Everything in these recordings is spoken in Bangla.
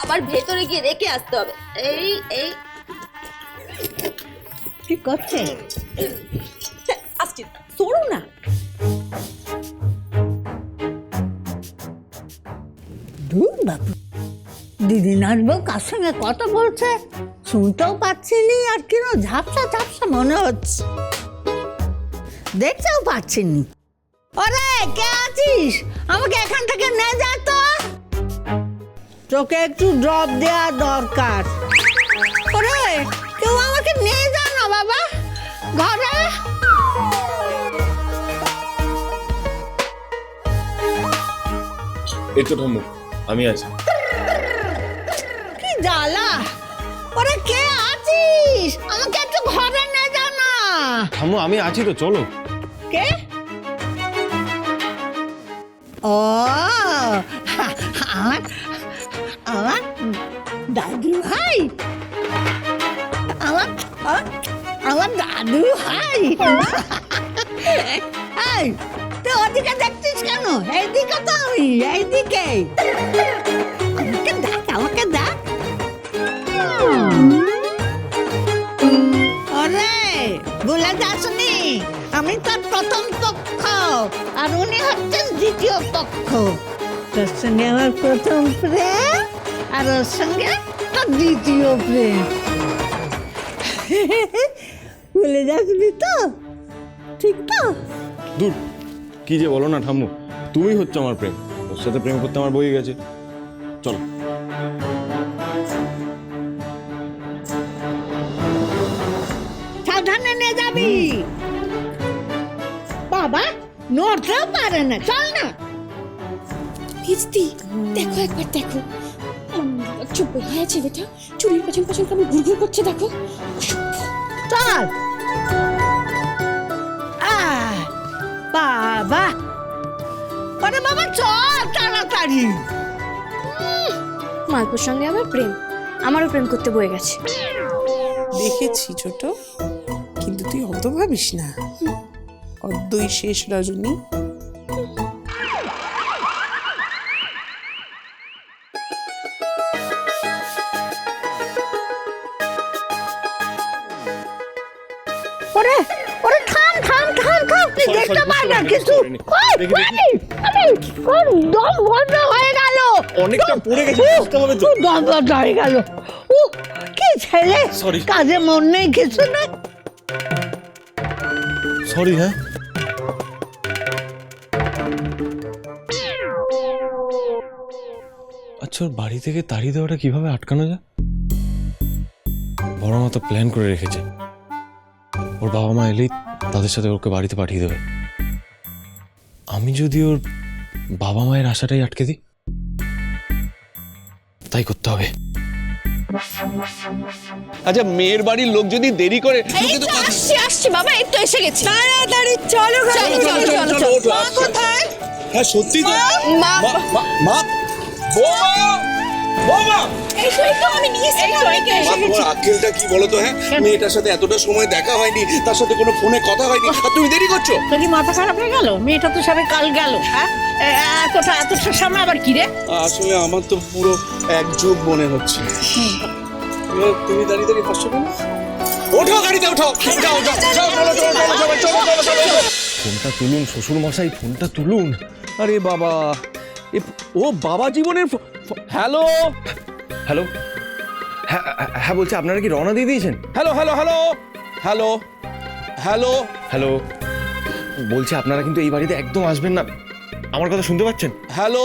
আবার ভেতরে গিয়ে রেখে আসতে হবে। এই এই কি করছে? আসছি, সরু না। দূর বাবু, দিদি নাচবো কার সঙ্গে কথা বলছে শুনতেও পাচ্ছিনি, আর কেন ঝাপসা ঝাপসা মনে হচ্ছে, দেখতেও পাচ্ছিনি। ওরে কে আছিস? আমাকে এখান থেকে নিয়ে যা তো, তোকে একটু ড্রপ দেওয়া দরকার। ওরে কেউ আমাকে নিয়ে যা না বাবা ঘরে। এই তো ঠাম্মু, আমি আছি। কি জ্বালা! ওরে কে আছিস? আমাকে একটু ঘরে নিয়ে যা না। ঠাম্মু আমি আছি তো, চলো। কে? ও আমার আমার দাদু ভাই, আমার আমার দাদু ভাই। এই তুই ওদিকে দেখছিস কেন? এইদিকে তো আমি, এইদিকে। আমাকে দেখ, আমাকে দেখ। ওরে বলে যাসনি, আমি তোর প্রথম পক্ষ আর উনি হচ্ছেন দ্বিতীয় পক্ষ। তোর সঙ্গে আমার প্রথম প্রেম আর ওর সঙ্গে তোর দ্বিতীয় প্রেম। বলে যাসনি তো? ঠিক তো? দূর, কি যে বলো না ঠাম্মু, তুমি হচ্ছে আমার প্রেম। ওর সাথে প্রেম করতে আমার বই গেছে। চলো। সাবধানে নিয়ে যাবি। বাবা নড়তেও পারে না, চল না। ভিজতি, দেখো একবার দেখো। চুপ হয়ে ছেলেটা চুরির পেছন পেছন কেমন ঘুরঘুর করছে দেখো। চল। বাবা আরে বাবা চল তাড়াতাড়ি। মালপোর সঙ্গে আমার প্রেম, আমারও প্রেম করতে বয়ে গেছে। দেখেছি ছোট, কিন্তু তুই অত ভাবিস না। অদ্যই শেষ রজনী। ওরে ওরে থাম থাম থাম থাম, তুই দেখতে পাস না কিছু? দম বন্ধ হয়ে গেল, অনেকটা পড়ে গেছে, বুঝতে হবে তো। দম বন্ধ হয়ে গেল। কি ছেলে, Sorry. কাজে মন নেই, কিছু নেই। সরি। হ্যাঁ আচ্ছা, ওর বাড়ি থেকে তাড়িয়ে দেওয়াটা কিভাবে আটকানো যায়? বড় মা তো প্ল্যান করে রেখেছে, ওর বাবা মা এলেই তাদের সাথে ওকে বাড়িতে পাঠিয়ে দেবে। আমি যদি ওর বাবা মায়ের আশাটাই আটকে দিই, তাই করতে হবে। আচ্ছা, মেয়ের বাড়ির লোক যদি দেরি করে, আসছি বাবা, এই তো এসে গেছি। তাড়াতাড়ি চলো, ওঠো, আসছে। কোথায়? হ্যাঁ সত্যি তো। মা মা, বৌমা, বৌমা, এই তো আমি নিয়ে এসেছি। মা, তোমার আক্কেলটা কি বলো তো? হ্যাঁ, মেয়েটার সাথে এতটা সময় দেখা হয়নি, তার সাথে কোনো ফোনে কথা হয়নি, আর তুমি দেরি করছো। তোর কি মাথা খারাপ হয়ে গেল? মেয়েটা তো সবে কাল গেল। হ্যাঁ এতটা সামনে আবার কি রে? আসলে আমার তো পুরো এক যুগ মনে হচ্ছে। তুমি দাঁড়িয়ে দাঁড়িয়ে হাসছো কেন? ওঠো, গাড়িতে ওঠো, যাও যাও যাও, চলো চলো চলো চলো চলো চলো চলো। ফোনটা তুলুন শ্বশুর মশাই, ফোনটা তুলুন। আরে বাবা, ও বাবা জীবনের। হ্যালো হ্যালো, হ্যাঁ হ্যাঁ বলছি, আপনারা কি রওনা দিয়ে দিয়েছেন? Hello hello hello hello hello hello, বলছি আপনারা কিন্তু এই বাড়িতে একদম আসবেন না। আমার কথা শুনতে পাচ্ছেন? হ্যালো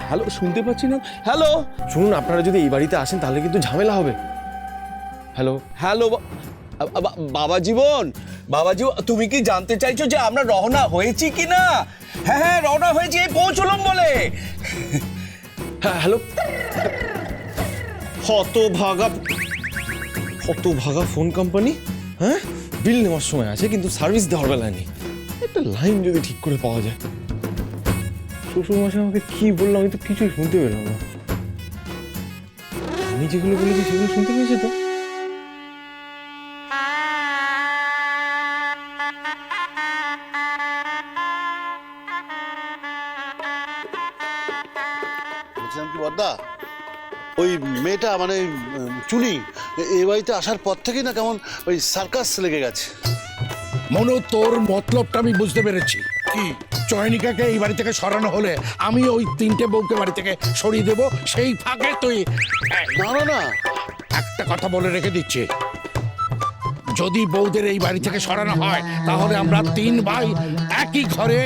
হ্যালো, শুনতে পাচ্ছি না। হ্যালো শুনুন, আপনারা যদি এই বাড়িতে আসেন তাহলে কিন্তু ঝামেলা হবে। হ্যালো হ্যালো, বাবা জীবন, বাবা জীবন, তুমি কি জানতে চাইছো যে আমরা রওনা হয়েছি কিনা? হ্যাঁ হ্যাঁ, রওনা হয়েছি, এই পৌঁছলাম বলে। হ্যাঁ হ্যালো। হতভাগা ফোন কোম্পানি। হ্যাঁ, বিল নেওয়ার সময় আছে কিন্তু সার্ভিস দেওয়ার বেলায় নেই। একটা লাইন যদি ঠিক করে পাওয়া যায়। শ্বশুরমশাই আমাকে কি বললো আমি তো কিছুই শুনতে পেলাম না। আমি যেগুলো বলেছি সেগুলো শুনতে পেয়েছি তো? বলছিলাম কি বদ্দা, ওই মেয়েটা মানে চুনি এ বাড়িতে আসার পর থেকেই না কেমন ওই সার্কাস লেগে গেছে। মনু, তোর মতলবটা আমি বুঝতে পেরেছি। কি চয়নিকাকে এই বাড়ি থেকে সরানো হলে আমি ওই 3টে বউকে বাড়ি থেকে সরিয়ে দেব, সেই ফাঁকে তুই না না না, একটা কথা বলে রেখে দিচ্ছি, যদি বউদের এই বাড়ি থেকে সরানো হয় তাহলে আমরা 3 ভাই একই ঘরে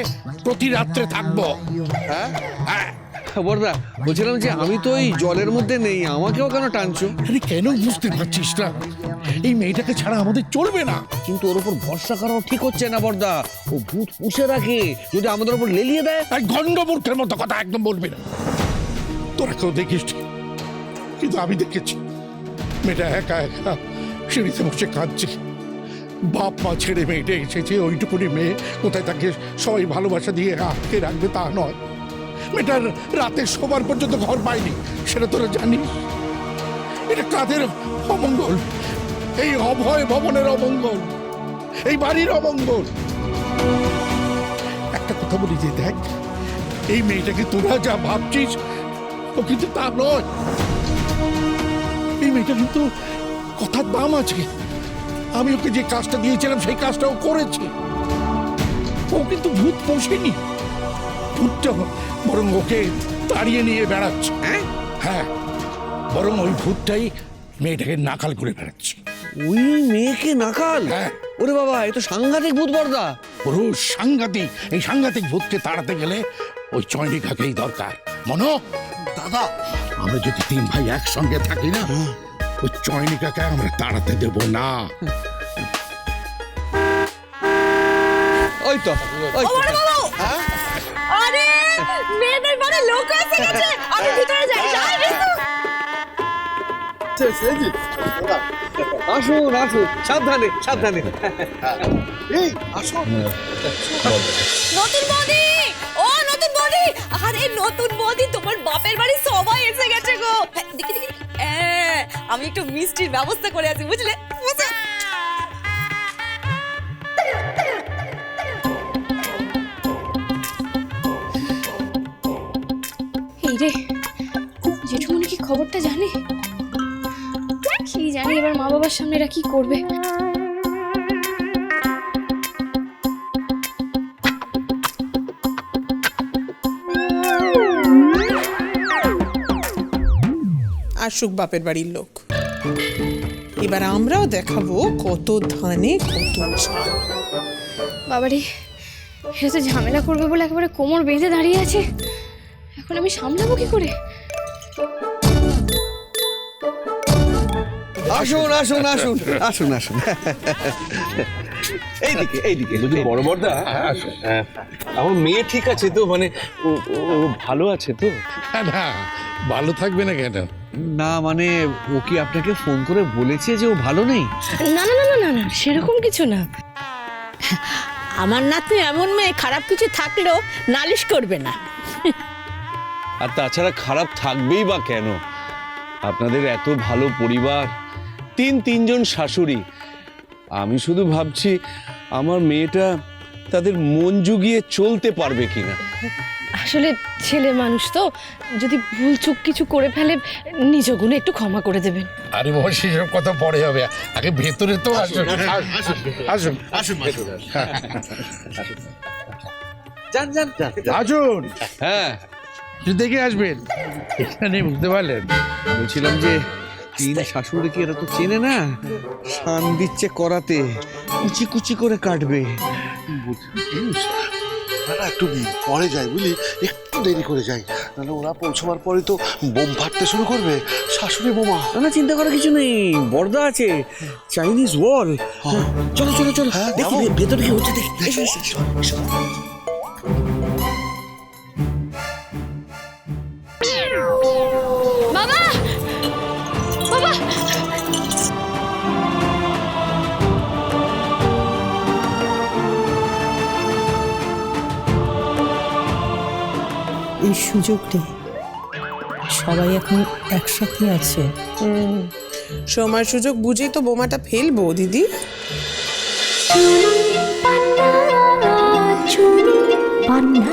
প্রতি রাত্রে থাকবো। হ্যাঁ হ্যাঁ। বড়দা, বলছিলাম যে আমি তো এই জলের মধ্যে নেই, আমাকেও কেন টানছো? আরে কেন বুঝতে পারছিস না? এই মেয়েটাকে ছাড়া আমাদের চলবে না। কিন্তু ওর উপর ভরসা করাও ঠিক হচ্ছে না বড়দা, ও ভূত পুষে রাখে, যদি আমাদের উপর লেলিয়ে দেয়। এই গন্ডমূর্খের মতো কথা একদম বলবি না। তোরা কেউ দেখিস নি, কিন্তু আমি দেখেছি মেয়েটা একা একা সিঁড়িতে বসে কাঁদছে। বাপ মা ছেড়ে মেয়েটা এসেছে, ওইটুকুনি মেয়ে কোথায় তাকে সবাই ভালোবাসা দিয়ে আটকে রাখবে তা নয়। মেয়েটার রাতে শোবার পর্যন্ত ঘর পায়নি, সেটা তোরা জানিস। এটা কাদের অমঙ্গল? এই অভয় ভবনের অমঙ্গল, এই বাড়ির অমঙ্গল। একটা কথা বলি যে দেখ, এই মেয়েটাকে তোরা যা ভাবছিস ও কিন্তু তা নয়। এই মেয়েটা কিন্তু কথার দাম আছে। আমি ওকে যে কাজটা দিয়েছিলাম সেই কাজটা ও করেছে। ও কিন্তু ভূত পোষেনি, ভূতটা বরং ওকে তাড়িয়ে নিয়ে বেড়াচ্ছে। হ্যাঁ, বরং ওই ভূতটাই মেয়েটাকে নাকাল করে বেড়াচ্ছে। ওই মেয়েকে নাকাল? হ্যাঁ। ওরে বাবা, এ তো সাংঘাতিক ভূত বড়দা। পুরো সাংঘাতিক। এই সাংঘাতিক ভূতকে তাড়াতে গেলে ওই চয়নিকাকেই দরকার। মনো, দাদা, আমরা যদি 3 ভাই একসঙ্গে থাকি না, ওই চয়নিকাকে আমরা তাড়াতে দেব না। ওই তো, ওই তো। আরে মেয়েদের বাড়ি লোক এসে গেছে, আমি ভিতরে যাই। আসুন আসুন, সাবধানে সাবধানে। এই আসো। নতুন বৌদি, ও নতুন বৌদি, আরে নতুন বৌদি, তোমার বাপের বাড়ি সবাই এসে গেছে গো। দেখি দেখি, আমি একটু মিষ্টির ব্যবস্থা করে আছি, বুঝলে? বুঝলে? এই রে, জেঠুমনি কি খবরটা জানে? কি জানি এবার মা বাবার সামনে এরা কি করবে। আসুক বাপের বাড়ির লোক, এবার আমরাও দেখাবো কত ধানে কত চাল। বাবারে, এটা তো ঝামেলা করবে বলে একেবারে কোমর বেঁধে দাঁড়িয়ে আছে। এখন আমি সামলাবো কি করে? আসুন আসুন আসুন আসুন আসুন, এইদিকে এইদিকে। যদি বড় বড়দা, আমার মেয়ে ঠিক আছে তো? মানে ও ভালো আছে তো? না, ভালো থাকবে না কেন? না মানে, ও কি আপনাকে ফোন করে বলেছে যে ও ভালো নেই? না না না না না না, সেরকম কিছু না। আমার নাতনি এমন মেয়ে, খারাপ কিছু থাকলেও নালিশ করবে না। আর তাছাড়া খারাপ থাকবেই বা কেন? আপনাদের এত ভালো পরিবার, তিনজন শাশুড়ি। আমি শুধু ভাবছি আমার মেয়েটা তাদের মন জুগিয়ে চলতে পারবে কিনা। আসলে ছেলে মানুষ তো, যদি ভুল চুক কিছু করে ফেলে নিজ গুণে একটু ক্ষমা করে দেবেন। আরে বাবা, সেসব কথা পরে হবে, আগে ভেতরে তো আসুন। আসুন আসুন যান যান যান। আসুন, হ্যাঁ, একটু দেখে আসবেন। এখানে বুঝতে পারলেন? বলছিলাম যে 3 শাশুড়ি কি এরা তো চেনে না, শান দিচ্ছে করাতে, কুচি কুচি করে কাটবে। দাদা, একটু পরে যাই বুঝলি, একটু দেরি করে যাই, নাহলে ওরা পৌঁছবার পরে তো বোম ফাটতে শুরু করবে, শাশুড়ি বোমা। না চিন্তা করার কিছু নেই, বড়দা আছে, চাইনিজ ওয়াল। চলো চলো চলো, হ্যাঁ, দেখি যাবো। ভেতরে কি হচ্ছে দেখি। এসো, এসো, এসো, এসো। বাবা, বাবা, এই সুযোগটা সবাই এখন একসাথে আছে। সময় সুযোগ বুঝেই তো বোমাটা ফেলবো দিদি। চুনি পান্না